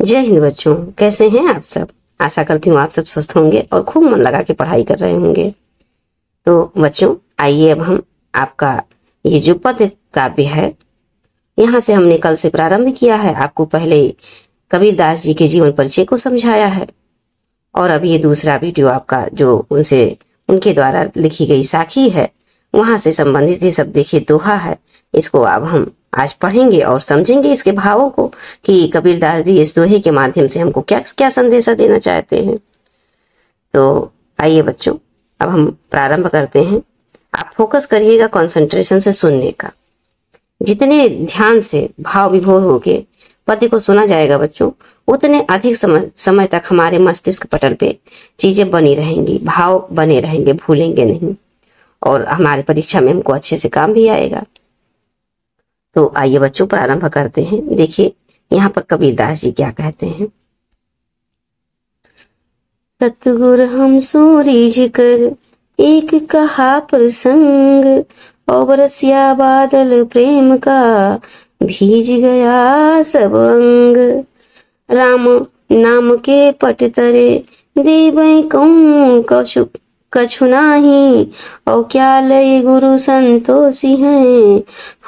जय हिंद बच्चों, कैसे हैं आप सब। आशा करती हूँ आप सब स्वस्थ होंगे और खूब मन लगा के पढ़ाई कर रहे होंगे। तो बच्चों आइए अब हम आपका ये जो पद्य काव्य है यहाँ से हमने कल से प्रारंभ किया है। आपको पहले कबीरदास जी के जीवन परिचय को समझाया है और अब ये दूसरा वीडियो आपका जो उनके द्वारा लिखी गई साखी है वहां से संबंधित ये सब देखिए दोहा है। इसको अब हम आज पढ़ेंगे और समझेंगे इसके भावों को कि कबीरदास जी इस दोहे के माध्यम से हमको क्या क्या संदेशा देना चाहते हैं। तो आइए बच्चों अब हम प्रारंभ करते हैं। आप फोकस करिएगा कंसंट्रेशन से सुनने का। जितने ध्यान से भाव विभोर होके पद्य को सुना जाएगा बच्चों, उतने अधिक समय तक हमारे मस्तिष्क पटल पे चीजें बनी रहेंगी, भाव बने रहेंगे, भूलेंगे नहीं और हमारी परीक्षा में हमको अच्छे से काम भी आएगा। तो आइए बच्चों प्रारंभ करते हैं। देखिए यहाँ पर कबीरदास जी क्या कहते हैं। सतगुर हम सूरीज कर एक कहा प्रसंग, और बरसिया बादल प्रेम का भीज गया सब अंग। राम नाम के पट तरे देवै कहूँ कछु नाही, और क्या लय गुरु संतोषी हैं,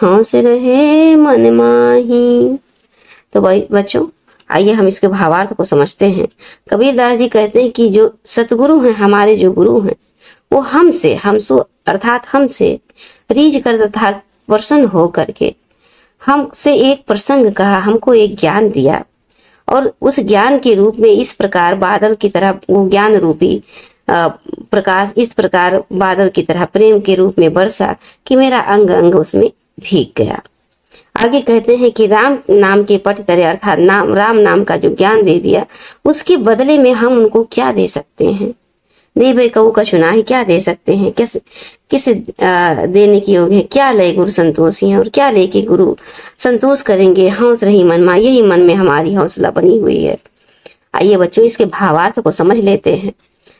हंस रहे मन माही। तो भाई बच्चों आइए हम इसके भावार्थ को समझते हैं। कबीरदास जी कहते हैं कि जो सतगुरु हैं, हमारे जो गुरु हैं, वो हमसे अर्थात हमसे रीझ कर तथा प्रसन्न हो करके हमसे एक प्रसंग कहा, हमको एक ज्ञान दिया और उस ज्ञान के रूप में इस प्रकार बादल की तरह वो ज्ञान रूपी प्रकाश इस प्रकार बादल की तरह प्रेम के रूप में बरसा कि मेरा अंग अंग उसमें भीग गया। आगे कहते हैं कि राम नाम के पट तरे अर्थात राम नाम का जो ज्ञान दे दिया, उसके बदले में हम उनको क्या दे सकते हैं। देवे कहू कछु नाही, क्या दे सकते हैं, किस देने की योग्य है। क्या लय गुरु संतोषी है, और क्या लेके गुरु संतोष करेंगे। हौस रही मन मा, यही मन में हमारी हौसला बनी हुई है। आइए बच्चों इसके भावार्थ को समझ लेते हैं।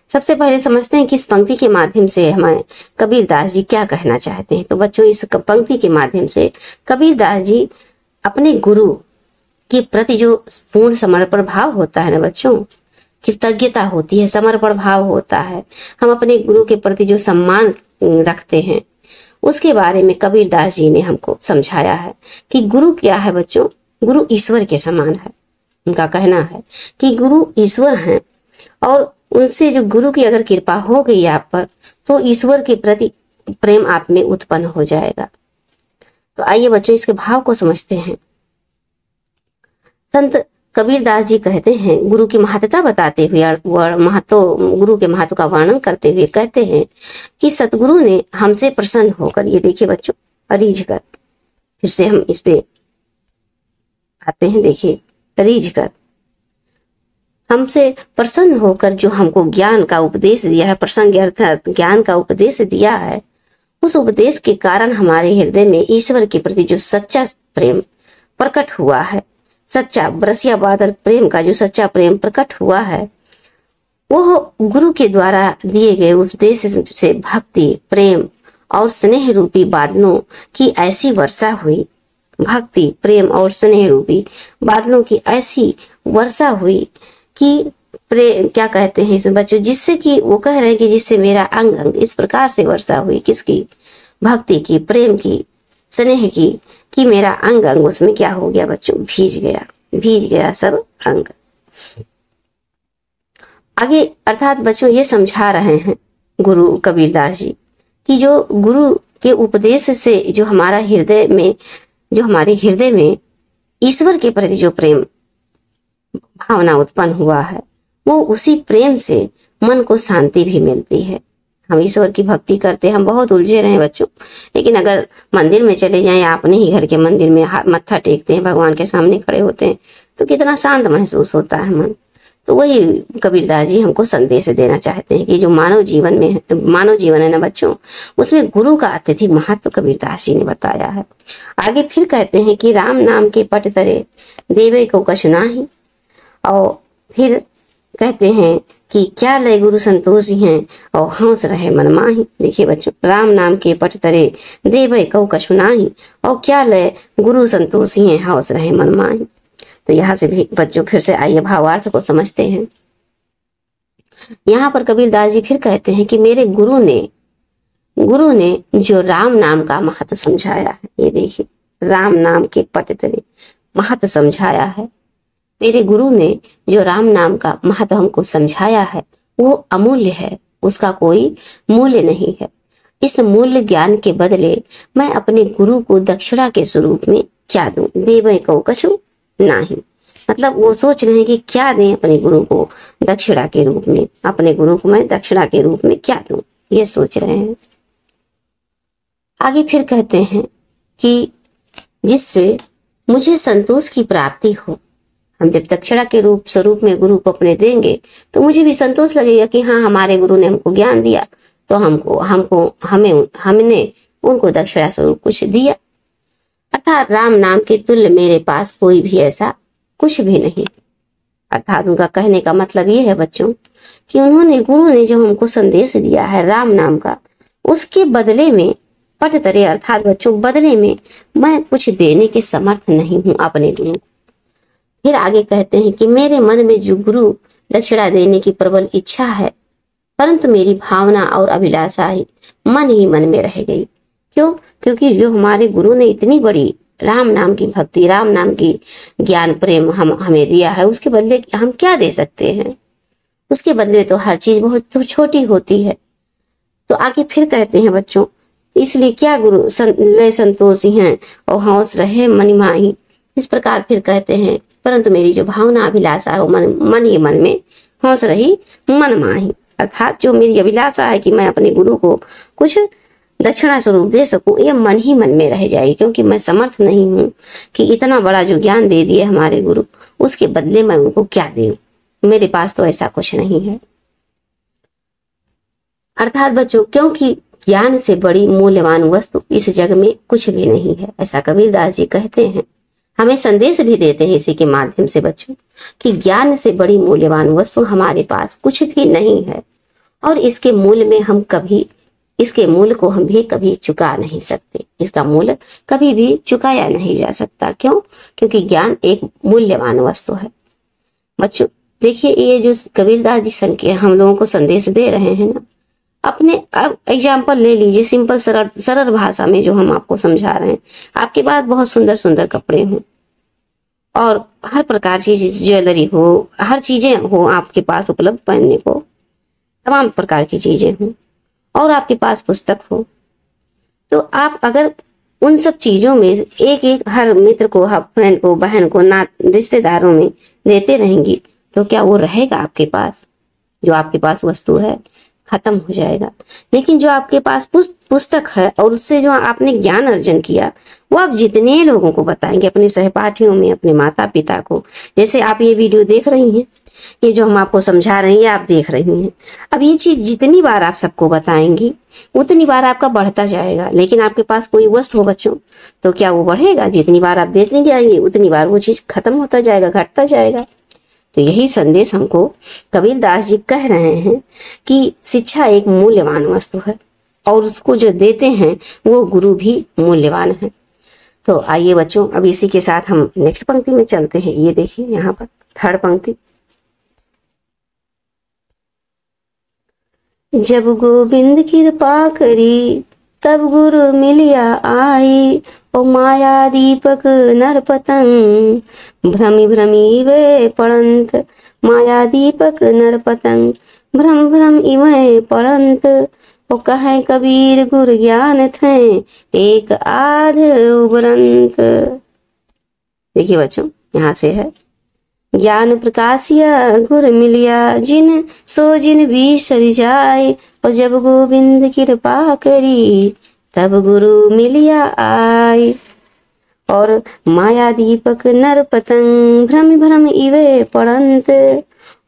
सबसे पहले समझते हैं कि इस पंक्ति के माध्यम से हमें कबीरदास जी क्या कहना चाहते हैं। तो बच्चों इस पंक्ति के माध्यम से कबीरदास जी अपने गुरु के प्रति जो पूर्ण समर्पण भाव होता है ना बच्चों, कृतज्ञता होती है, समर्पण भाव होता है, हम अपने गुरु के प्रति जो सम्मान रखते हैं, उसके बारे में कबीरदास जी ने हमको समझाया है कि गुरु क्या है बच्चों। गुरु ईश्वर के समान है। उनका कहना है कि गुरु ईश्वर हैं और उनसे जो गुरु की अगर कृपा हो गई आप पर तो ईश्वर के प्रति प्रेम आप में उत्पन्न हो जाएगा। तो आइए बच्चों इसके भाव को समझते हैं। संत कबीरदास जी कहते हैं, गुरु की महत्ता बताते हुए गुरु के महत्व का वर्णन करते हुए कहते हैं कि सतगुरु ने हमसे प्रसन्न होकर, ये देखिए बच्चों रीझ कर, फिर से हम इस पे आते हैं। देखिए रीझ कर हमसे प्रसन्न होकर जो हमको ज्ञान का उपदेश दिया है, प्रसंग अर्थात ज्ञान का उपदेश दिया है, उस उपदेश के कारण हमारे हृदय में ईश्वर के प्रति जो सच्चा प्रेम प्रकट हुआ है, सच्चा बरसिया बादल प्रेम का जो सच्चा प्रेम प्रकट हुआ है, वो गुरु के द्वारा दिए गए उपदेश से भक्ति प्रेम और स्नेह रूपी बादलों की ऐसी वर्षा हुई। भक्ति प्रेम और स्नेह रूपी बादलों की ऐसी वर्षा हुई कि क्या कहते हैं इसमें बच्चों, जिससे कि वो कह रहे हैं कि जिससे मेरा अंग अंग इस प्रकार से वर्षा हुई, किसकी, भक्ति की, प्रेम की, स्नेह की, कि मेरा अंग अंग उसमें क्या हो गया बच्चों, भीज गया सब अंग। आगे अर्थात बच्चों ये समझा रहे हैं गुरु कबीरदास जी कि जो गुरु के उपदेश से जो हमारे हृदय में ईश्वर के प्रति जो प्रेम भावना उत्पन्न हुआ है, वो उसी प्रेम से मन को शांति भी मिलती है। हम ईश्वर की भक्ति करते हैं, हम बहुत उलझे रहे बच्चों, लेकिन अगर मंदिर में चले जाएं, अपने ही घर के मंदिर में मत्था टेकते हैं, भगवान के सामने खड़े होते हैं, तो कितना शांत महसूस होता है मन। तो वही कबीरदास जी हमको संदेश देना चाहते हैं कि जो मानव जीवन है ना बच्चों, उसमें गुरु का अत्यधिक महत्व कबीरदास जी ने बताया है। आगे फिर कहते हैं कि राम नाम के पट तरे देवे को कछु नाही, और फिर कहते हैं कि क्या लय गुरु संतोषी हैं, और हंस रहे मन माही। देखिए बच्चों, राम नाम के पट तरे देवे कहू कछु नाही, और क्या लय गुरु संतोषी हैं, हंस रहे मन माही। तो यहाँ से भी बच्चों फिर से आइए भावार्थ को समझते हैं। यहाँ पर कबीरदास जी फिर कहते हैं कि मेरे गुरु ने जो राम नाम का महत्व समझाया है, ये देखिए राम नाम के पट तले महत्व समझाया है। मेरे गुरु ने जो राम नाम का महत्व हमको समझाया है वो अमूल्य है, उसका कोई मूल्य नहीं है। इस मूल्य ज्ञान के बदले मैं अपने गुरु को दक्षिणा के स्वरूप में क्या दूं, देवे को कछु नहीं। मतलब वो सोच रहे हैं कि क्या दें अपने गुरु को दक्षिणा के रूप में, अपने गुरु को मैं दक्षिणा के रूप में क्या दूं, ये सोच रहे हैं। आगे फिर कहते हैं कि जिससे मुझे संतोष की प्राप्ति हो। हम जब दक्षिणा के स्वरूप में गुरु को अपने देंगे तो मुझे भी संतोष लगेगा कि हाँ, हमारे गुरु ने हमको ज्ञान दिया तो हमने उनको दक्षिणा स्वरूप कुछ दिया। अर्थात राम नाम के तुल्य मेरे पास कोई भी ऐसा कुछ भी नहीं। अर्थात उनका कहने का मतलब ये है बच्चों कि गुरु ने जो हमको संदेश दिया है राम नाम का, उसके बदले में पटतरे अर्थात बच्चों बदले में मैं कुछ देने के समर्थ नहीं हूं अपने गुरु को। फिर आगे कहते हैं कि मेरे मन में जो गुरु दक्षिणा देने की प्रबल इच्छा है, परंतु मेरी भावना और अभिलाषा ही मन में रह गई। क्यों? क्योंकि जो हमारे गुरु ने इतनी बड़ी राम नाम की भक्ति, राम नाम की ज्ञान प्रेम हमें दिया है, उसके बदले हम क्या दे सकते हैं? उसके बदले तो हर चीज बहुत छोटी होती है। तो आगे फिर कहते हैं बच्चों, इसलिए क्या गुरु लय संतोषी हैं और हौस रहे मन माही। इस प्रकार फिर कहते हैं परंतु मेरी जो भावना अभिलाषा है मन ही मन में हौस रही मन माही। अर्थात जो मेरी अभिलाषा है कि मैं अपने गुरु को कुछ दक्षिणा स्वरूप दे सकूं, ये मन ही मन में रह जाएगी, क्योंकि मैं समर्थ नहीं हूं कि इतना बड़ा जो ज्ञान दे दिए हमारे गुरु, उसके बदले मैं उनको क्या दूं। मेरे पास तो ऐसा कुछ नहीं है। अर्थात बच्चों, क्योंकि ज्ञान से बड़ी मूल्यवान वस्तु इस जग में कुछ भी नहीं है, ऐसा कबीरदास जी कहते हैं। हमें संदेश भी देते हैं इसी के माध्यम से बच्चों कि ज्ञान से बड़ी मूल्यवान वस्तु हमारे पास कुछ भी नहीं है और इसके मूल्य को हम भी कभी चुका नहीं सकते। इसका मूल्य कभी भी चुकाया नहीं जा सकता। क्यों? क्योंकि ज्ञान एक मूल्यवान वस्तु है। बच्चों देखिए, ये जो कबीरदास जी हम लोगों को संदेश दे रहे हैं ना, अपने अब एग्जाम्पल ले लीजिए, सिंपल सरल भाषा में जो हम आपको समझा रहे हैं। आपके पास बहुत सुंदर सुंदर कपड़े हों और हर प्रकार की ज्वेलरी हो, हर चीजें हो आपके पास उपलब्ध, पहनने को तमाम प्रकार की चीजें हों और आपके पास पुस्तक हो, तो आप अगर उन सब चीजों में एक हर मित्र को, हर फ्रेंड को, बहन को, रिश्तेदारों में देते रहेंगी तो क्या वो रहेगा आपके पास? जो आपके पास वस्तु है खत्म हो जाएगा। लेकिन जो आपके पास पुस्तक है और उससे जो आपने ज्ञान अर्जन किया, वो आप जितने लोगों को बताएंगे, अपने सहपाठियों में, अपने माता पिता को। जैसे आप ये वीडियो देख रही हैं, ये जो हम आपको समझा रहे हैं आप देख रही हैं, अब ये चीज जितनी बार आप सबको बताएंगी उतनी बार आपका बढ़ता जाएगा। लेकिन आपके पास कोई वस्तु हो बच्चों तो क्या वो बढ़ेगा? जितनी बार आप देते जाएंगे उतनी बार वो चीज खत्म होता जाएगा, घटता जाएगा। तो यही संदेश हमको कबीरदास जी कह रहे हैं कि शिक्षा एक मूल्यवान वस्तु है और उसको जो देते हैं वो गुरु भी मूल्यवान है। तो आइए बच्चों, अब इसी के साथ हम नेक्स्ट पंक्ति में चलते हैं। ये देखिए यहाँ पर थर्ड पंक्ति, जब गोविंद कृपा करी तब गुरु मिलिया आई, ओ माया दीपक नर पतंग भ्रमी भ्रमी वे पड़ंत। माया दीपक नर पतंग भ्रम भ्रम इवे पड़ंत। ओ कहे कबीर गुर ज्ञान थे एक आध उबरंत। देखिए बच्चों, यहाँ से है ज्ञान प्रकाशिया गुर मिलिया जिन सो जिन बिसर जाए। और जब गोविंद कृपा करी तब गुरु मिलिया आई। और माया दीपक नर पतंग भ्रम भ्रम इवे पड़ंत।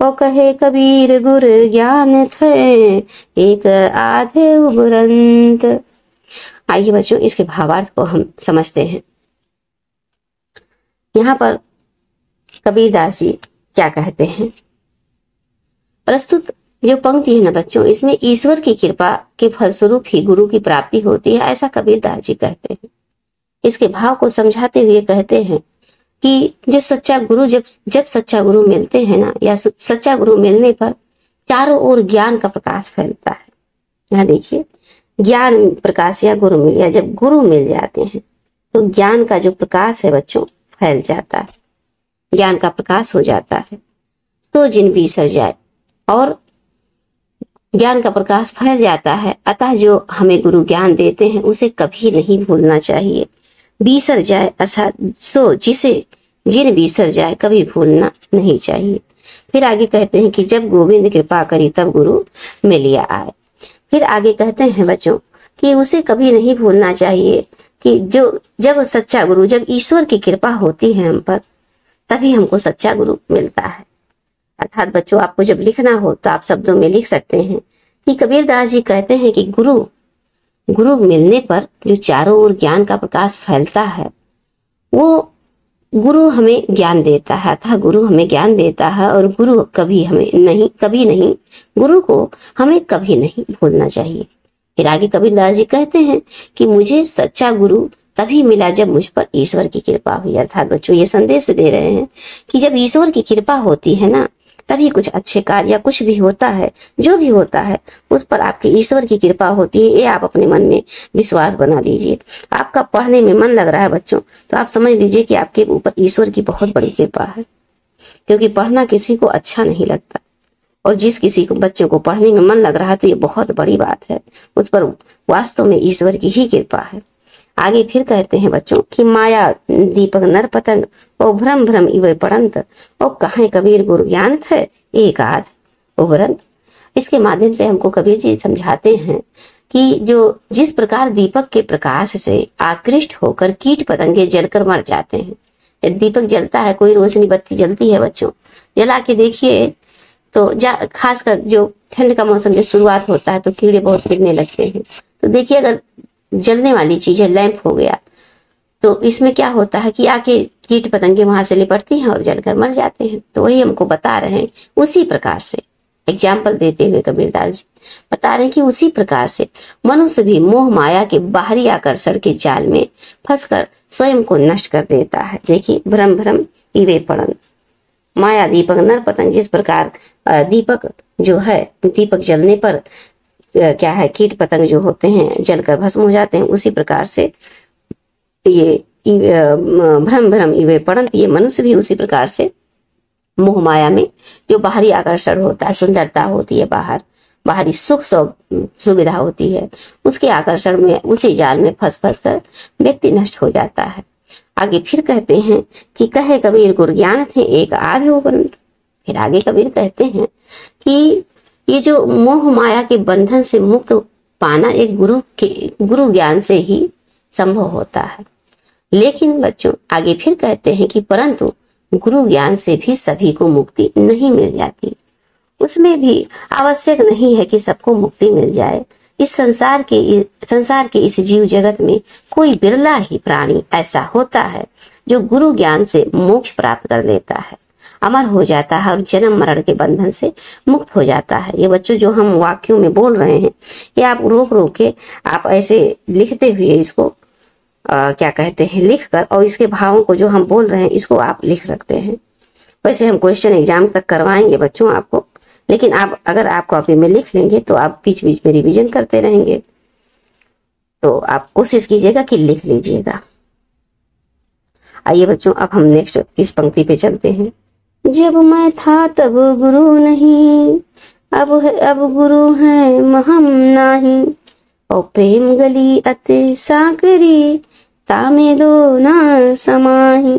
और कहे कबीर गुर ज्ञान थे एक आधे उबरंत। आइए बच्चों, इसके भावार्थ को हम समझते हैं। यहाँ पर कबीरदास जी क्या कहते हैं? प्रस्तुत जो पंक्ति है ना बच्चों, इसमें ईश्वर की कृपा के फलस्वरूप ही गुरु की प्राप्ति होती है, ऐसा कबीरदास जी कहते हैं। इसके भाव को समझाते हुए कहते हैं, कि जो सच्चा गुरु जब जब सच्चा गुरु मिलते हैं ना, या सच्चा गुरु मिलने पर चारों ओर ज्ञान का प्रकाश फैलता है। यहाँ देखिए, ज्ञान प्रकाश या गुरु मिल, या जब गुरु मिल जाते हैं तो ज्ञान का जो प्रकाश है बच्चों फैल जाता है, ज्ञान का प्रकाश हो जाता है। तो जिन बिसर जाए, और ज्ञान का प्रकाश फैल जाता है। अतः जो हमें गुरु ज्ञान देते हैं उसे कभी नहीं भूलना चाहिए। बिसर जाए अर्थात सो जिसे जिन बिसर जाए कभी भूलना नहीं चाहिए। फिर आगे कहते हैं कि जब गोविंद कृपा करी तब गुरु मिलिया आए। फिर आगे कहते हैं बच्चों कि उसे कभी नहीं भूलना चाहिए कि जो जब सच्चा गुरु, जब ईश्वर की कृपा होती है हम पर, तभी हमको सच्चा गुरु मिलता है। अर्थात बच्चों, आपको जब लिखना हो तो आप शब्दों में लिख सकते हैं कि कबीरदास जी कहते हैं कि गुरु मिलने पर जो चारों ओर ज्ञान का प्रकाश फैलता है, वो गुरु हमें ज्ञान देता है। अतः गुरु हमें ज्ञान देता है, और गुरु कभी नहीं गुरु को हमें कभी नहीं भूलना चाहिए। फिर आगे कबीरदास जी कहते हैं कि मुझे सच्चा गुरु तभी मिला जब मुझ पर ईश्वर की कृपा हुई। अर्थात बच्चों, ये संदेश दे रहे हैं कि जब ईश्वर की कृपा होती है ना, तभी कुछ अच्छे कार्य या कुछ भी होता है, जो भी होता है उस पर आपकी ईश्वर की कृपा होती है। ये आप अपने मन में विश्वास बना लीजिए। आपका पढ़ने में मन लग रहा है बच्चों, तो आप समझ लीजिए कि आपके ऊपर ईश्वर की बहुत बड़ी कृपा है। क्योंकि पढ़ना किसी को अच्छा नहीं लगता, और जिस किसी को बच्चों को पढ़ने में मन लग रहा है तो ये बहुत बड़ी बात है, उस पर वास्तव में ईश्वर की ही कृपा है। आगे फिर कहते हैं बच्चों कि माया दीपक नर पतंग और भ्रम भ्रम इवे पड़ंत और कहाँ कबीर गुरु ज्ञान थे एक आध उभरंत। इसके माध्यम से हमको कबीर जी समझाते हैं कि जो जिस प्रकार दीपक के प्रकाश से आकृष्ट होकर कीट पतंगे जलकर मर जाते हैं। जब दीपक जलता है, कोई रोशनी बत्ती जलती है बच्चों, जला के देखिए तो खासकर जो ठंड का मौसम जब शुरुआत होता है तो कीड़े बहुत गिरने लगते हैं। तो देखिए, अगर जलने वाली चीज है, लैंप हो गया, तो इसमें क्या होता है कि आके कीट पतंगे वहां से लिपटती हैं और जलकर मर जाते हैं। तो वही हमको बता रहे हैं, उसी प्रकार से एग्जाम्पल देते हुए कबीरदास जी बता रहे हैं कि उसी प्रकार से मनुष्य भी मोह माया के बाहरी आकर्षण के जाल में फंसकर स्वयं को नष्ट कर देता है। देखिए, भ्रम भ्रम इवे पड़न, माया दीपक नर पतंग। जिस प्रकार दीपक जो है, दीपक जलने पर क्या है, कीट पतंग जो होते हैं जलकर भस्म हो जाते हैं, उसी प्रकार से ये भ्रम भ्रम इवे पड़ंत, ये मनुष्य भी उसी प्रकार से मोह माया में जो बाहरी आकर्षण होता है, सुंदरता होती है, बाहरी सुख सुविधा होती है, उसके आकर्षण में, उसी जाल में फंस कर व्यक्ति नष्ट हो जाता है। आगे फिर कहते हैं कि कहे कबीर गुरु ज्ञान थे एक आध उपरंत। फिर आगे कबीर कहते हैं कि ये जो मोह माया के बंधन से मुक्त पाना एक गुरु ज्ञान से ही संभव होता है। लेकिन बच्चों, आगे फिर कहते हैं कि परंतु गुरु ज्ञान से भी सभी को मुक्ति नहीं मिल जाती। उसमें भी आवश्यक नहीं है कि सबको मुक्ति मिल जाए। इस संसार के इस जीव जगत में कोई बिरला ही प्राणी ऐसा होता है जो गुरु ज्ञान से मोक्ष प्राप्त कर लेता है, अमर हो जाता है और जन्म मरण के बंधन से मुक्त हो जाता है। ये बच्चों जो हम वाक्यों में बोल रहे हैं, ये आप रोक रोक के आप ऐसे लिखते हुए इसको क्या कहते हैं, लिख कर, और इसके भावों को जो हम बोल रहे हैं इसको आप लिख सकते हैं। वैसे हम क्वेश्चन एग्जाम तक करवाएंगे बच्चों आपको, लेकिन आप अगर आप कॉपी में लिख लेंगे तो आप बीच बीच में रिवीजन करते रहेंगे। तो आप कोशिश कीजिएगा कि लिख लीजिएगा। आइए बच्चों, अब हम नेक्स्ट इस पंक्ति पे चलते हैं। जब मैं था तब गुरु नहीं, अब गुरु है महम नाही, और प्रेम गली अति साकरी तामे दो ना समाही।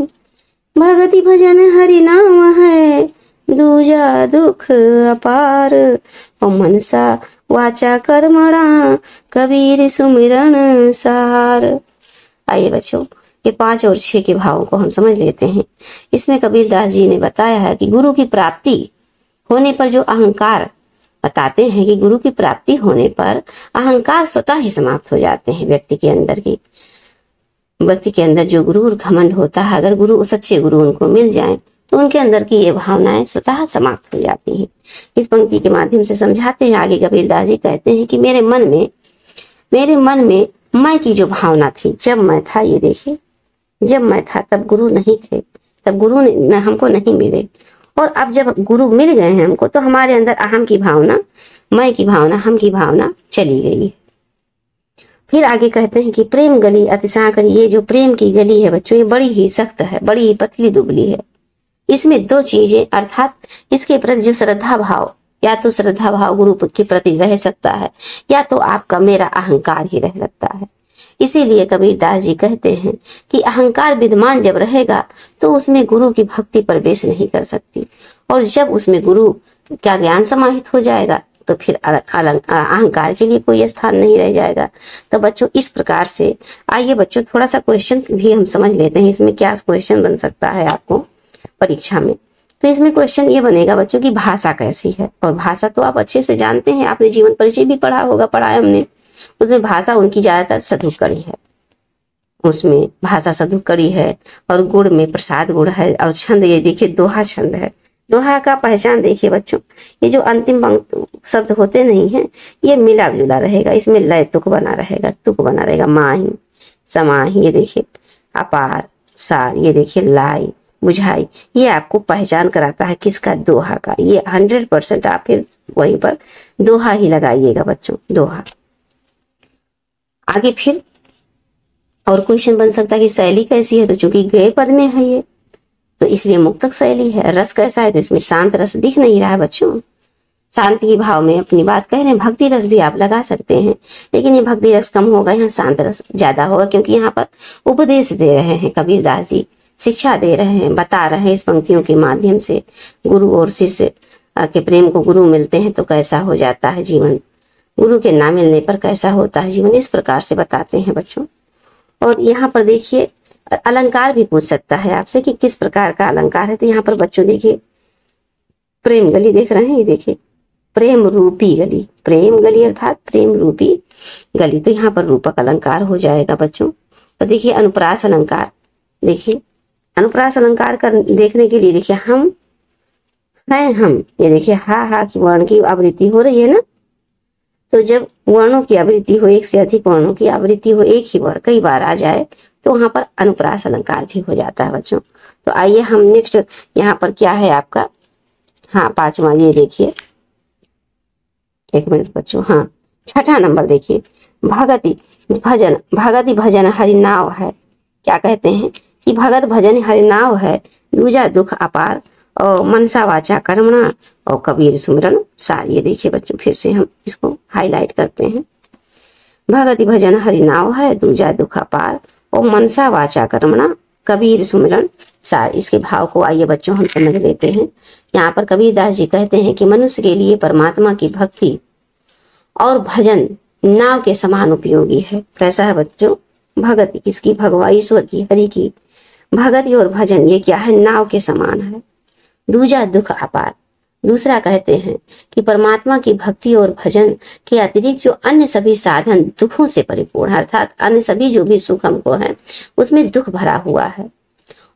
भगति भजन हरि नाम है दूजा दुख अपार, और मनसा वाचा कर्मणा कबीर सुमिरन सार। आइए बच्चों, ये 5 और 6 के भावों को हम समझ लेते हैं। इसमें कबीरदास जी ने बताया है कि गुरु की प्राप्ति होने पर जो अहंकार, बताते हैं कि गुरु की प्राप्ति होने पर अहंकार स्वतः ही समाप्त हो जाते हैं। व्यक्ति के अंदर जो गुरु और घमंड होता है, अगर गुरु, सच्चे गुरु उनको मिल जाए तो उनके अंदर की ये भावनाएं स्वतः समाप्त हो जाती हैं। इस पंक्ति के माध्यम से समझाते हैं। आगे कबीरदास जी कहते हैं कि मेरे मन में मैं की जो भावना थी, जब मैं था, ये देखिए, जब मैं था तब गुरु नहीं थे, तब गुरु हमको नहीं मिले। और अब जब गुरु मिल गए हैं हमको, तो हमारे अंदर अहम की भावना, मैं की भावना, हम की भावना चली गई। फिर आगे कहते हैं कि प्रेम गली अतिशय करी। ये जो प्रेम की गली है बच्चों, ये बड़ी ही सख्त है, बड़ी ही पतली दुबली है। इसमें दो चीजें, अर्थात इसके प्रति जो श्रद्धा भाव, या तो श्रद्धा भाव गुरु के प्रति रह सकता है, या तो आपका मेरा अहंकार ही रह सकता है। इसीलिए कबीरदास जी कहते हैं कि अहंकार विद्यमान जब रहेगा तो उसमें गुरु की भक्ति प्रवेश नहीं कर सकती, और जब उसमें गुरु का ज्ञान समाहित हो जाएगा तो फिर अहंकार के लिए कोई स्थान नहीं रह जाएगा। तो बच्चों इस प्रकार से, आइए बच्चों थोड़ा सा क्वेश्चन भी हम समझ लेते हैं, इसमें क्या क्वेश्चन बन सकता है आपको परीक्षा में। तो इसमें क्वेश्चन ये बनेगा बच्चों की भाषा कैसी है, और भाषा तो आप अच्छे से जानते हैं, आपने जीवन परिचय भी पढ़ा होगा, पढ़ा है हमने। उसमें भाषा उनकी ज्यादातर सधुकड़ी है, उसमें भाषा सधुकड़ी है, और गुण में प्रसाद गुण है, और छंद ये देखिए दोहा छंद है। दोहा का पहचान देखिए बच्चों, ये जो अंतिम शब्द होते नहीं है, ये मिला जुला रहेगा, इसमें लय तुक बना रहेगा, तुक बना रहेगा। माही, समाही, ये देखिए अपार, सार, ये देखिए लाई, बुझाई, ये आपको पहचान कराता है किसका, दोहा का। ये 100% आप फिर वहीं पर दोहा ही लगाइएगा बच्चों, दोहा। आगे फिर और क्वेश्चन बन सकता है कि शैली कैसी है, तो चूंकि गए पद में है ये, तो इसलिए मुक्तक शैली है। रस कैसा है, तो इसमें शांत रस दिख नहीं रहा है बच्चों, शांति की भाव में अपनी बात कह रहे हैं। भक्ति रस भी आप लगा सकते हैं, लेकिन ये भक्ति रस कम होगा, यहाँ शांत रस ज्यादा होगा, क्योंकि यहाँ पर उपदेश दे रहे हैं कबीरदास जी, शिक्षा दे रहे हैं, बता रहे हैं इस पंक्तियों के माध्यम से। गुरु और शिष्य के प्रेम को गुरु मिलते हैं तो कैसा हो जाता है जीवन, गुरु के ना मिलने पर कैसा होता है जीवन, इस प्रकार से बताते हैं बच्चों। और यहाँ पर देखिए अलंकार भी पूछ सकता है आपसे कि किस प्रकार का अलंकार है। तो यहाँ पर बच्चों देखिए प्रेम गली देख रहे हैं, ये देखिए प्रेम रूपी गली, प्रेम गली अर्थात प्रेम रूपी गली, तो यहाँ पर रूपक अलंकार हो जाएगा बच्चों। तो देखिए अनुप्रास अलंकार, देखिए अनुप्रास अलंकार कर देखने के लिए देखिए हम हैं, हम, ये देखिए हा की वर्ण की आवृत्ति हो रही है ना, तो जब वर्णों की आवृत्ति हो, एक से अधिक वर्णों की आवृत्ति हो, एक ही वर्ण कई बार आ जाए, तो वहां पर अनुप्रास अलंकार भी हो जाता है बच्चों। तो आइए हम नेक्स्ट यहाँ पर क्या है आपका, हाँ 5वां, ये देखिए 1 मिनट बच्चों, हाँ 6ठा नंबर देखिए भगति भजन, भगति भजन हरिनाव है। क्या कहते हैं कि भगत भजन हरिनाव है, दूजा दुख अपार, और मनसा वाचा कर्मणा, और कबीर सुमिरन सार। ये देखिए बच्चों फिर से हम इसको हाईलाइट करते हैं, भगति भजन हरिनाव है, दूजा दुख अपार, और मनसा वाचा कर्मणा, कबीर सुमिरन सार। इसके भाव को आइए बच्चों हम समझ लेते हैं। यहाँ पर कबीरदास जी कहते हैं कि मनुष्य के लिए परमात्मा की भक्ति और भजन नाव के समान उपयोगी है। कैसा है बच्चों, भगति किसकी, भगवान ईश्वर की, हरि की भगति और भजन ये क्या है, नाव के समान है। दूजा दुख अपार, दूसरा कहते हैं कि परमात्मा की भक्ति और भजन के अतिरिक्त जो अन्य सभी साधन दुखों से परिपूर्ण है, अर्थात अन्य सभी जो भी सुख हमको है उसमें दुख भरा हुआ है।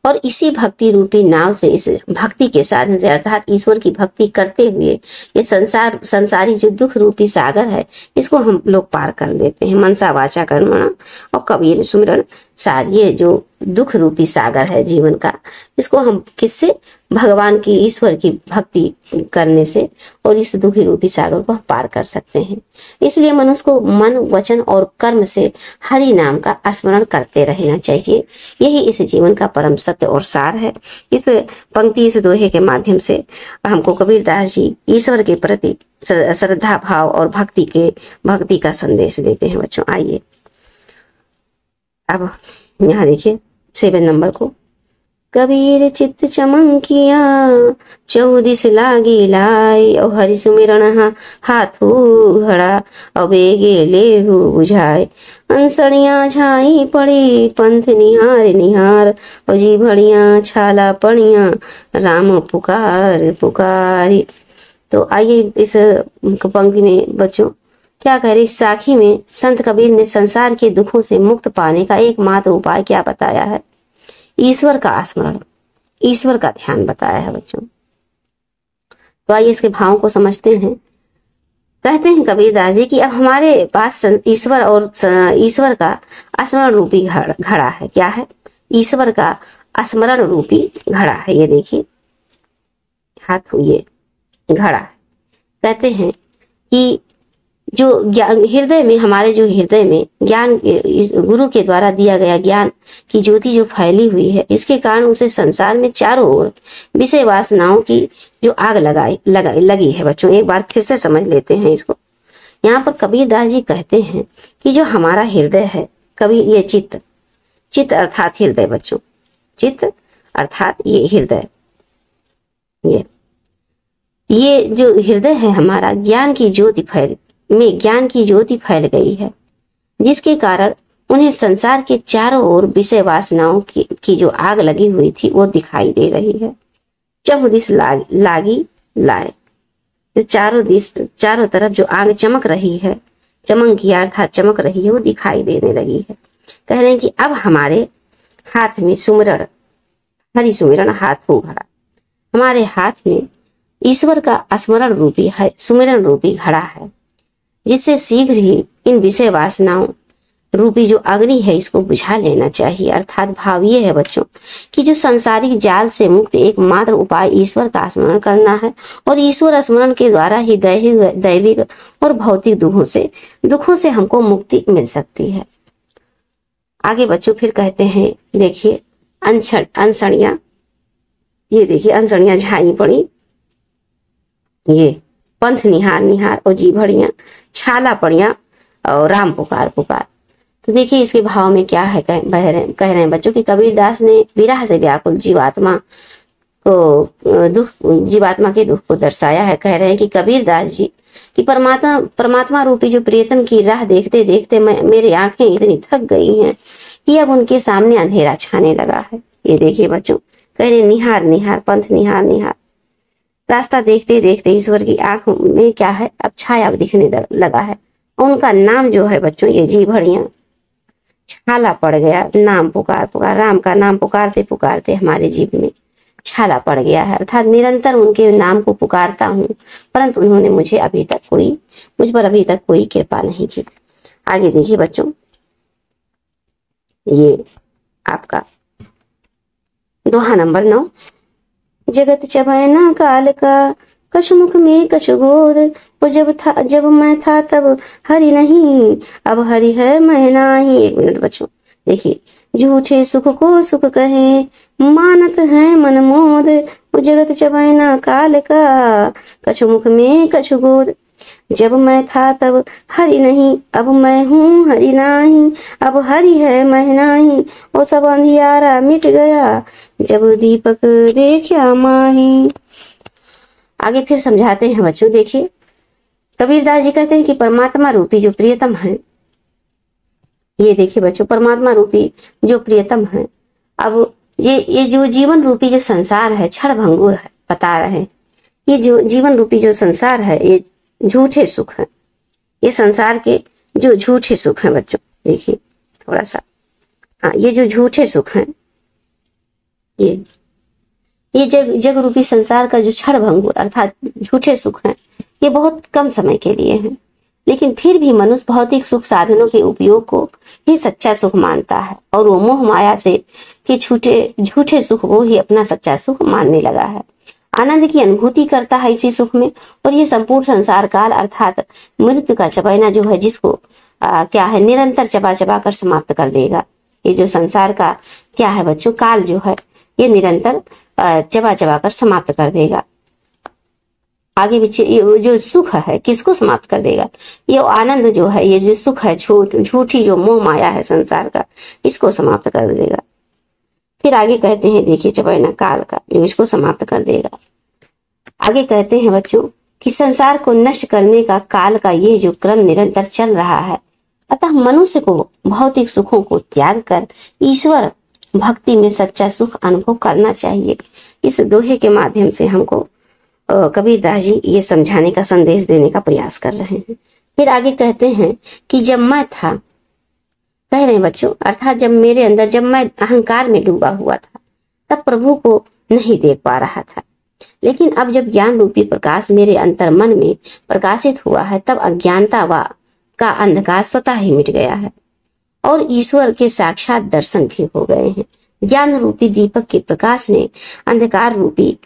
और इसी भक्ति रूपी नाव से, इस भक्ति के साधन से अर्थात ईश्वर की भक्ति करते हुए ये संसारी जो दुख रूपी सागर है इसको हम लोग पार कर लेते हैं। मनसा वाचा कर्मणा और कबीर सुमिरन सार, ये जो दुख रूपी सागर है जीवन का, इसको हम किससे, भगवान की, ईश्वर की भक्ति करने से, और इस दुखी रूपी सागर को पार कर सकते हैं। इसलिए मनुष्य को मन वचन और कर्म से हरि नाम का स्मरण करते रहना चाहिए। यही इस जीवन का परम सत्य और सार है। इस पंक्ति, इस दोहे के माध्यम से हमको कबीरदास जी ईश्वर के प्रति श्रद्धा भाव और भक्ति का संदेश देते हैं बच्चों। आइए अब यहाँ देखिए 7 नंबर को, कबीर चित्त चमंकिया 14 लागी लाई, और हरि सुमिरन हाथू घड़ा, और बेगे लेहु बुझाए, अंसड़ियां झाई पड़ी पंथ निहार निहार, और जी भड़िया छाला पड़िया राम पुकार पुकारी। तो आइए इस पंक्ति में बच्चों क्या कह रहे, साखी में संत कबीर ने संसार के दुखों से मुक्त पाने का एकमात्र उपाय क्या बताया है, ईश्वर का स्मरण, ईश्वर का ध्यान बताया है बच्चों। तो आइए इसके भावों को समझते हैं। कहते हैं कबीरदास जी कि अब हमारे पास ईश्वर और ईश्वर का स्मरण रूपी घड़ा है। क्या है, ईश्वर का स्मरण रूपी घड़ा है। ये देखिए हाथ ये घड़ा है। कहते हैं कि जो ज्ञान हृदय में, हमारे जो हृदय में ज्ञान, इस गुरु के द्वारा दिया गया ज्ञान की ज्योति जो फैली हुई है, इसके कारण उसे संसार में चारों ओर विषय वासनाओं की जो आग लगी है। बच्चों एक बार फिर से समझ लेते हैं इसको। यहाँ पर कबीरदास जी कहते हैं कि जो हमारा हृदय है, कबीर ये चित्त अर्थात हृदय बच्चों, चित्त अर्थात ये हृदय, ये जो हृदय है हमारा, ज्ञान की ज्योति फैल गई है, जिसके कारण उन्हें संसार के चारों ओर विषय वासनाओं की जो आग लगी हुई थी वो दिखाई दे रही है। चहुदिश लागी लाए, जो चारों तरफ जो आग चमक रही है, चमंगिया अर्थात चमक रही है, वो दिखाई देने लगी है। कह रहे हैं कि अब हमारे हाथ में सुमिरण, हरि सुमिरण हाथ हो घड़ा, हमारे हाथ में ईश्वर का स्मरण रूपी है, सुमिरन रूपी घड़ा है, जिससे शीघ्र ही इन विषय वासनाओं रूपी जो अग्नि है इसको बुझा लेना चाहिए। अर्थात भाव ये है बच्चों कि जो सांसारिक जाल से मुक्त एकमात्र उपाय ईश्वर का स्मरण करना है, और ईश्वर स्मरण के द्वारा ही दैविक और भौतिक दुखों से हमको मुक्ति मिल सकती है। आगे बच्चों फिर कहते हैं, देखिए अनसणिया, ये देखिए अनसणिया झाई पड़ी, ये पंथ निहार और जी भड़िया, छाला पड़िया और राम पुकार। तो देखिए इसके भाव में क्या है, कह रहे हैं बच्चों कि कबीरदास ने विरह से व्याकुल जीवात्मा के दुख को दर्शाया है। कह रहे हैं कि कबीरदास जी कि परमात्मा रूपी जो प्रियतम की राह देखते देखते मेरी आंखें इतनी थक गई हैं कि अब उनके सामने अंधेरा छाने लगा है। ये देखिए बच्चों, कह रहे निहार पंथ निहार, रास्ता देखते देखते ईश्वर की आंख में क्या है, अब छाया दिखने लगा है। उनका नाम जो है बच्चों, ये जी भड़िया, छाला पड़ गया, नाम पुकार राम का नाम पुकारते हमारे जीव में छाला पड़ गया है। अर्थात निरंतर उनके नाम को पुकारता हूँ, परंतु उन्होंने मुझ पर अभी तक कोई कृपा नहीं की। आगे देखिए बच्चों, ये आपका दोहा नंबर 9। जगत चबैना काल का, कछु मुख में कछु गोद, वो जब मैं था तब हरि नहीं, अब हरि है मैं नाही। 1 मिनट बच्चों, देखिए झूठे सुख को सुख कहे, मानत है मन मोद, वो जगत चबैना काल का, कछु मुख में कछु गोद, जब मैं था तब हरि नहीं, अब मैं हूँ हरि नाही, अब हरि है मैं नाही, वो सब अंधियारा मिट गया, जब दीपक देखा माही। आगे फिर समझाते हैं बच्चों, देखिए कबीरदास जी कहते हैं कि परमात्मा रूपी जो प्रियतम है, ये देखिए बच्चों परमात्मा रूपी जो प्रियतम है, अब ये जो जीवन रूपी जो संसार है क्षण भंगुर है, बता रहे हैं ये जो जीवन रूपी जो संसार है ये झूठे सुख है, ये संसार के जो झूठे सुख हैं बच्चों, देखिए थोड़ा सा, हाँ ये जो झूठे सुख हैं, ये जग रूपी संसार का जो क्षण भंगुर अर्थात झूठे सुख हैं, ये बहुत कम समय के लिए हैं, लेकिन फिर भी मनुष्य भौतिक सुख साधनों के उपयोग को ही सच्चा सुख मानता है, और वो मोह माया से कि झूठे सुख को ही अपना सच्चा सुख मानने लगा है। आनंद की अनुभूति करता है इसी सुख में, और ये संपूर्ण संसार काल अर्थात मृत्यु का चबैना जो है, जिसको क्या है निरंतर चबा कर समाप्त कर देगा। ये जो संसार का क्या है बच्चों, काल जो है ये निरंतर चबा कर समाप्त कर देगा। आगे पीछे जो सुख है किसको समाप्त कर देगा, ये आनंद जो है, ये जो सुख है झूठी जो मोह माया है संसार का, इसको समाप्त कर देगा। फिर आगे कहते हैं देखिए चबैना काल का जो इसको समाप्त कर देगा। आगे कहते हैं बच्चों कि संसार को नष्ट करने का काल का ये जो क्रम निरंतर चल रहा है, अतः मनुष्य को भौतिक सुखों को त्याग कर ईश्वर भक्ति में सच्चा सुख अनुभव करना चाहिए। इस दोहे के माध्यम से हमको कबीरदास जी ये समझाने का संदेश देने का प्रयास कर रहे हैं। फिर आगे कहते हैं कि जब मैं था, कह रहे हैं बच्चों अर्थात जब मेरे अंदर, जब मैं अहंकार में डूबा हुआ था तब प्रभु को नहीं देख पा रहा था, लेकिन अब जब ज्ञान रूपी प्रकाश मेरे अंतर मन में प्रकाशित हुआ है, तब अज्ञानता का अंधकार स्वतः ही मिट गया है और ईश्वर के साक्षात दर्शन भी हो गए हैं। ज्ञान रूपी दीपक के प्रकाश ने अंधकार रूपी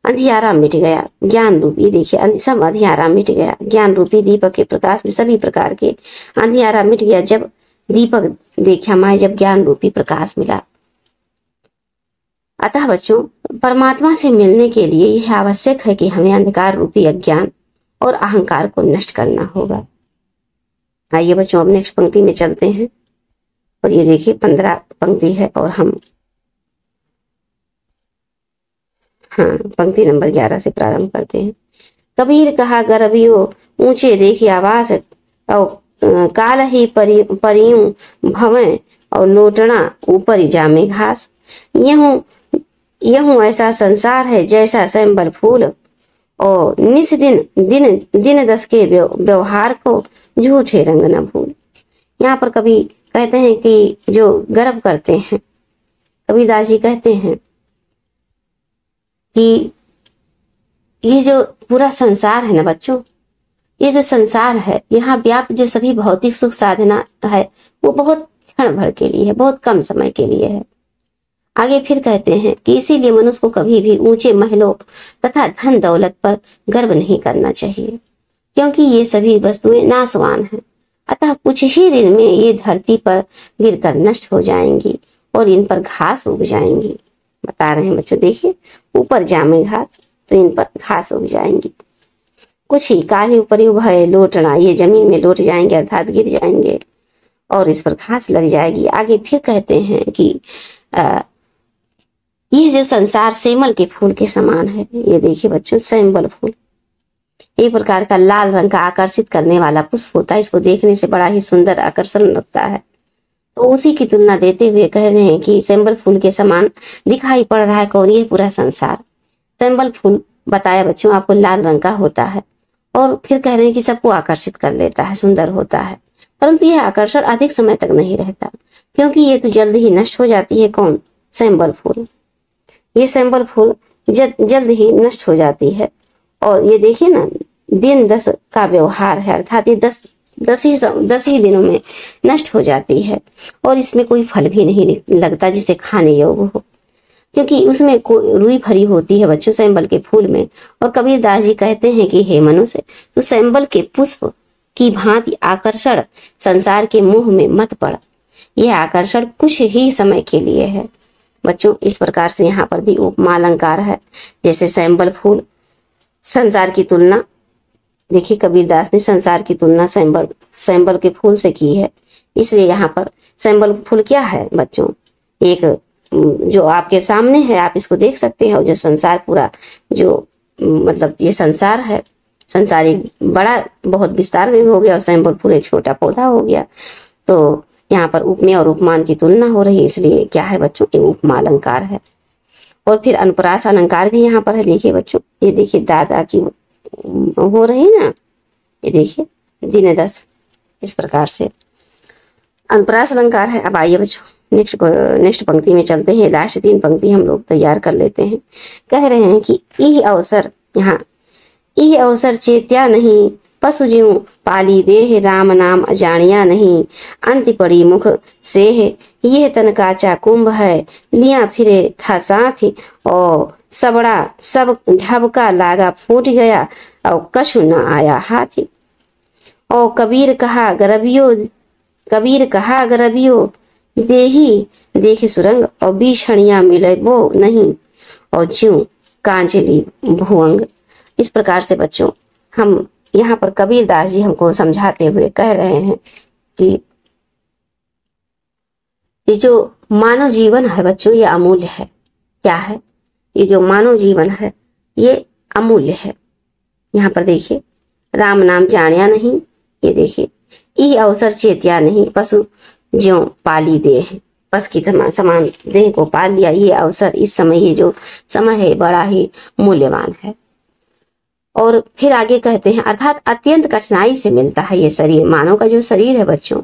अंधियारा मिट गया। ज्ञान रूपी देखिए सब अंधियारा मिट गया। ज्ञान रूपी दीपक के प्रकाश में सभी प्रकार के अंधियारा मिट गया। जब दीपक देखा माए, जब ज्ञान रूपी प्रकाश मिला। अतः बच्चों, परमात्मा से मिलने के लिए यह आवश्यक है कि हमें अंधकार रूपी अज्ञान और अहंकार को नष्ट करना होगा। आइए बच्चों, अब नेक्स्ट पंक्ति में चलते हैं। और ये देखिए 15 पंक्ति है और हम पंक्ति नंबर 11 से प्रारंभ करते हैं। कबीर कहा गर्भियो ऊंचे देखी आवास, और काल ही परियूं भवें, और लोटना ऊपर जामे घास। यहूं ऐसा संसार है जैसा स्वयंवर फूल, और निस दिन दस के व्यवहार को झूठे रंग न भूल। यहाँ पर कभी कहते हैं कि जो गर्व करते हैं, कबीरदास जी कहते हैं कि ये जो पूरा संसार है ना बच्चों, ये जो संसार है, यहाँ व्याप्त जो सभी भौतिक सुख साधना है वो बहुत क्षण भर के लिए है, बहुत कम समय के लिए है। आगे फिर कहते हैं कि इसीलिए मनुष्य को कभी भी ऊंचे महलों तथा धन दौलत पर गर्व नहीं करना चाहिए, क्योंकि ये सभी वस्तुएं नाशवान हैं। अतः कुछ ही दिन में ये धरती पर गिरकर नष्ट हो जाएंगी और इन पर घास उग जाएंगी। बता रहे हैं बच्चों, देखिए ऊपर जामे घास, तो इन पर घास उग जाएंगी। कुछ ही काली ऊपरी भय लोटना, ये जमीन में लोट जाएंगे अर्थात गिर जाएंगे और इस पर घास लग जाएगी। आगे फिर कहते हैं कि यह जो संसार सेमल के फूल के समान है। ये देखिए बच्चों, सेमल फूल एक प्रकार का लाल रंग का आकर्षित करने वाला पुष्प होता है। इसको देखने से बड़ा ही सुंदर आकर्षण लगता है। तो उसी की तुलना देते हुए कह रहे हैं कि सेम्बल फूल के समान दिखाई पड़ रहा है कौन? ये पूरा संसार। सेम्बल फूल बताया बच्चों आपको लाल रंग का होता है और फिर कह रहे हैं कि सबको आकर्षित कर लेता है, सुंदर होता है, परंतु यह आकर्षण अधिक समय तक नहीं रहता, क्योंकि ये तो जल्द ही नष्ट हो जाती है। कौन? सेम्बल फूल। ये सेम्बल फूल जल्द ही नष्ट हो जाती है। और ये देखिए ना, दिन 10 का व्यवहार है, अर्थात ये 10 ही दिनों में नष्ट हो जाती है और इसमें कोई फल भी नहीं लगता जिसे खाने योग्य हो, क्योंकि उसमें कोई रुई भरी होती है बच्चों सेम्बल के फूल में। और कबीरदास जी कहते हैं कि हे मनुष्य, तो सेम्बल के पुष्प की भांति आकर्षण संसार के मुंह में मत पड़। यह आकर्षण कुछ ही समय के लिए है बच्चों। इस प्रकार से यहाँ पर भी उपमा अलंकार है। जैसे सेम्बल फूल, संसार की तुलना, देखिए कबीरदास ने संसार की तुलना सेम्बल के फूल से की है। इसलिए यहाँ पर सेम्बल फूल क्या है बच्चों? एक जो आपके सामने है, आप इसको देख सकते हैं। और जो संसार पूरा जो मतलब ये संसार है, संसार एक बड़ा बहुत विस्तार में हो गया और सेम्बल फूल एक छोटा पौधा हो गया। तो यहाँ पर उपमेय और उपमान की तुलना हो रही है, इसलिए क्या है बच्चों? ये उपमा अलंकार है। और फिर अनुप्रास अलंकार भी यहाँ पर है। देखिए बच्चों, ये देखिए दादा की हो रही है ना, ये देखिए दिन 10, इस प्रकार से अनुप्रास अलंकार है। अब आइए बच्चों नेक्स्ट पंक्ति में चलते हैं। लास्ट 3 पंक्ति हम लोग तैयार कर लेते हैं। कह रहे हैं कि यह अवसर, यहाँ यह अवसर चेत्या नहीं, पशु जीव पाली देह, राम नाम अजानिया नहीं, अंत पड़ी मुख से है, यह तन काचा कुंभ है, लिया फिरे था साथ, और सबड़ा सब ढबका लागा फूट गया, और कछु न आया हाथ। और कबीर कहा गरबियो देही देखी सुरंग, और बीछड़िया मिले वो नहीं, और ज्यों कांजली भुवंग। इस प्रकार से बच्चों हम यहाँ पर कबीरदास जी हमको समझाते हुए कह रहे हैं कि ये जो मानव जीवन है बच्चों, ये अमूल्य है। क्या है? ये जो मानव जीवन है ये अमूल्य है। यहाँ पर देखिए, राम नाम जानिया नहीं, ये देखिए, यह अवसर चेतिया नहीं, पशु ज्यों पाली देह, पस की समान देह को पाल लिया। ये अवसर, इस समय, ये जो समय है बड़ा ही मूल्यवान है। और फिर आगे कहते हैं, अर्थात अत्यंत कठिनाई से मिलता है ये शरीर। मानव का जो शरीर है बच्चों,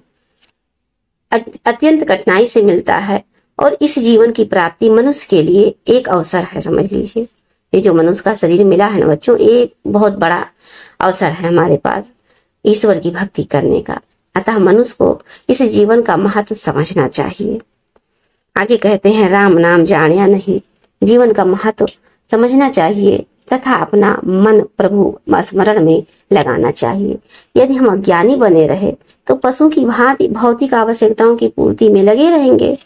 अत्यंत कठिनाई से मिलता है, और इस जीवन की प्राप्ति मनुष्य के लिए एक अवसर है। समझ लीजिए, ये जो मनुष्य का शरीर मिला है ना बच्चों, एक बहुत बड़ा अवसर है हमारे पास ईश्वर की भक्ति करने का। अतः मनुष्य को इस जीवन का महत्व समझना चाहिए। आगे कहते हैं, राम नाम जानिया नहीं, जीवन का महत्व समझना चाहिए तथा अपना मन प्रभु स्मरण में लगाना चाहिए। यदि हम अज्ञानी बने रहे तो पशु की भांति भौतिक आवश्यकताओं की पूर्ति में लगे रहेंगे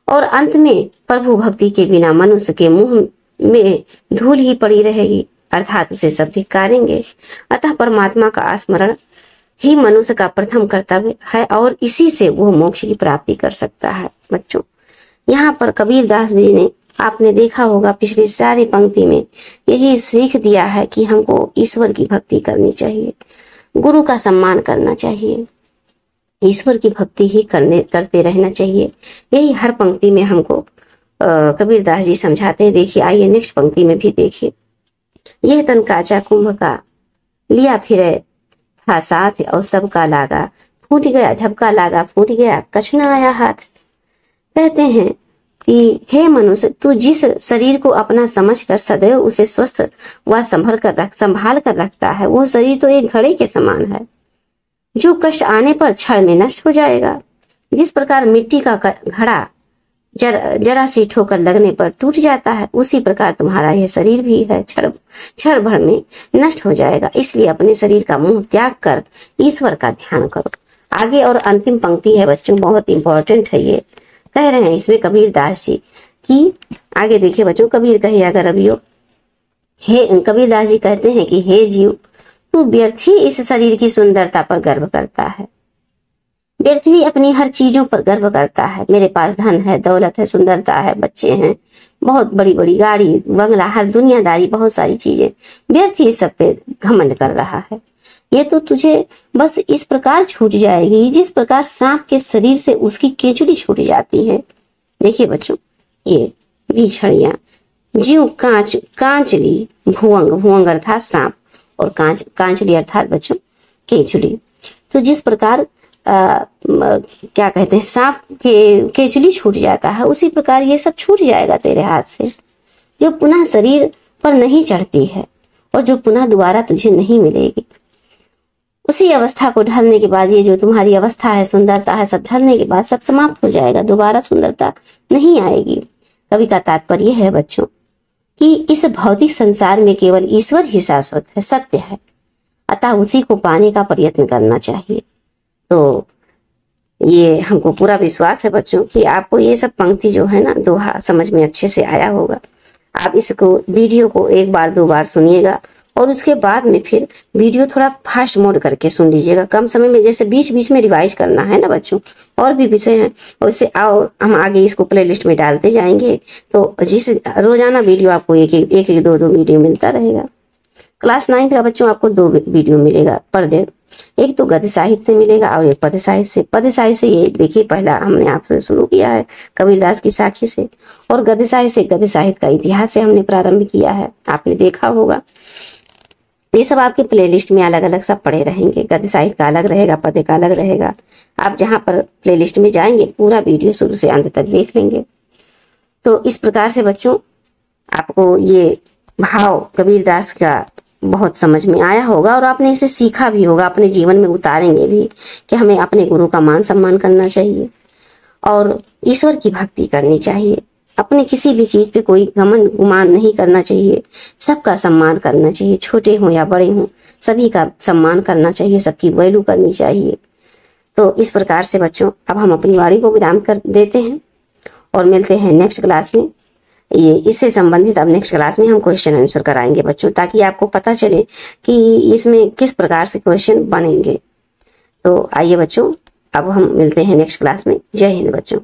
और अंत में प्रभु भक्ति के बिना मनुष्य के मुंह में धूल ही पड़ी रहेगी, अर्थात उसे सब धिक्कारेंगे। अतः परमात्मा का स्मरण ही मनुष्य का प्रथम कर्तव्य है और इसी से वो मोक्ष की प्राप्ति कर सकता है। बच्चों, यहाँ पर कबीर दास जी ने, आपने देखा होगा पिछली सारी पंक्ति में यही सीख दिया है कि हमको ईश्वर की भक्ति करनी चाहिए, गुरु का सम्मान करना चाहिए, ईश्वर की भक्ति ही करते रहना चाहिए। यही हर पंक्ति में हमको कबीर दास जी समझाते हैं। देखिए, आइए नेक्स्ट पंक्ति में भी देखिए, यह तन काचा कुंभ का लिया फिरे था साथ और सबका लागा, फूट गया ढबका लागा, फूट गया कछ न आया हाथ। कहते हैं कि हे मनुष्य, तू जिस शरीर को अपना समझ कर सदैव उसे स्वस्थ व संभाल कर रखता है, वो शरीर तो एक घड़े के समान है जो कष्ट आने पर क्षण में नष्ट हो जाएगा। जिस प्रकार मिट्टी का घड़ा जरा सी ठोकर लगने पर टूट जाता है, उसी प्रकार तुम्हारा यह शरीर भी है, क्षण भर में नष्ट हो जाएगा। इसलिए अपने शरीर का मुंह त्याग कर ईश्वर का ध्यान करो। आगे और अंतिम पंक्ति है बच्चों, बहुत इंपॉर्टेंट है। ये कह रहे हैं इसमें कबीर दास जी की, आगे देखिए बच्चों, कबीर कहे अगर अभियो, हे कबीर दास जी कहते हैं कि हे जीव, तू व्यर्थ ही इस शरीर की सुंदरता पर गर्व करता है, व्यर्थ ही अपनी हर चीजों पर गर्व करता है। मेरे पास धन है, दौलत है, सुंदरता है, बच्चे हैं, बहुत बड़ी बड़ी गाड़ी बंगला, हर दुनियादारी, बहुत सारी चीजें, व्यर्थ ही सब पे घमंड कर रहा है। ये तो तुझे बस इस प्रकार छूट जाएगी जिस प्रकार सांप के शरीर से उसकी केचुली छूट जाती है। देखिए बच्चों, ये बिछड़िया जीव कांचली भुवंग अर्थात सांप और कांचली अर्थात बच्चों केचुली। तो जिस प्रकार क्या कहते हैं, सांप के केचुली छूट जाता है, उसी प्रकार ये सब छूट जाएगा तेरे हाथ से, जो पुनः शरीर पर नहीं चढ़ती है और जो पुनः दोबारा तुझे नहीं मिलेगी। उसी अवस्था को ढलने के बाद, ये जो तुम्हारी अवस्था है, सुंदरता है, सब ढलने के बाद सब समाप्त हो जाएगा, दोबारा सुंदरता नहीं आएगी। कवि का तात्पर्य है बच्चों कि इस भौतिक संसार में केवल ईश्वर ही शाश्वत है, सत्य है, अतः उसी को पाने का प्रयत्न करना चाहिए। तो ये हमको पूरा विश्वास है बच्चों कि आपको ये सब पंक्ति जो है ना, दोहा समझ में अच्छे से आया होगा। आप इसको वीडियो को एक बार दो बार सुनिएगा और उसके बाद में फिर वीडियो थोड़ा फास्ट मोड करके सुन लीजिएगा, कम समय में, जैसे बीच बीच में रिवाइज करना है ना बच्चों, और भी विषय हैं, उससे और हम आगे इसको प्लेलिस्ट में डालते जाएंगे। तो जिस रोजाना वीडियो आपको एक दो वीडियो मिलता रहेगा। क्लास 9 का बच्चों आपको 2 वीडियो मिलेगा पर डे, एक तो गद्य साहित्य मिलेगा और एक पद्य साहित्य से ये देखिए, पहला हमने आपसे शुरू किया है कबीरदास की साखी से, और गद्य साहित्य का इतिहास से हमने प्रारंभ किया है, आपने देखा होगा। ये सब आपके प्लेलिस्ट में अलग अलग सब पड़े रहेंगे, गद्य साहित्य का अलग रहेगा, पद्य का अलग रहेगा। आप जहां पर प्लेलिस्ट में जाएंगे पूरा वीडियो शुरू से अंत तक देख लेंगे। तो इस प्रकार से बच्चों आपको ये भाव कबीरदास का बहुत समझ में आया होगा और आपने इसे सीखा भी होगा, अपने जीवन में उतारेंगे भी कि हमें अपने गुरु का मान सम्मान करना चाहिए और ईश्वर की भक्ति करनी चाहिए। अपने किसी भी चीज पे कोई घमंड गुमान नहीं करना चाहिए, सबका सम्मान करना चाहिए, छोटे हों या बड़े हों, सभी का सम्मान करना चाहिए, सबकी वैल्यू करनी चाहिए। तो इस प्रकार से बच्चों अब हम अपनी वाणी को विराम कर देते हैं और मिलते हैं नेक्स्ट क्लास में। ये इससे संबंधित अब नेक्स्ट क्लास में हम क्वेश्चन आंसर कराएंगे बच्चों, ताकि आपको पता चले कि इसमें किस प्रकार से क्वेश्चन बनेंगे। तो आइए बच्चों, अब हम मिलते हैं नेक्स्ट क्लास में। जय हिंद बच्चों।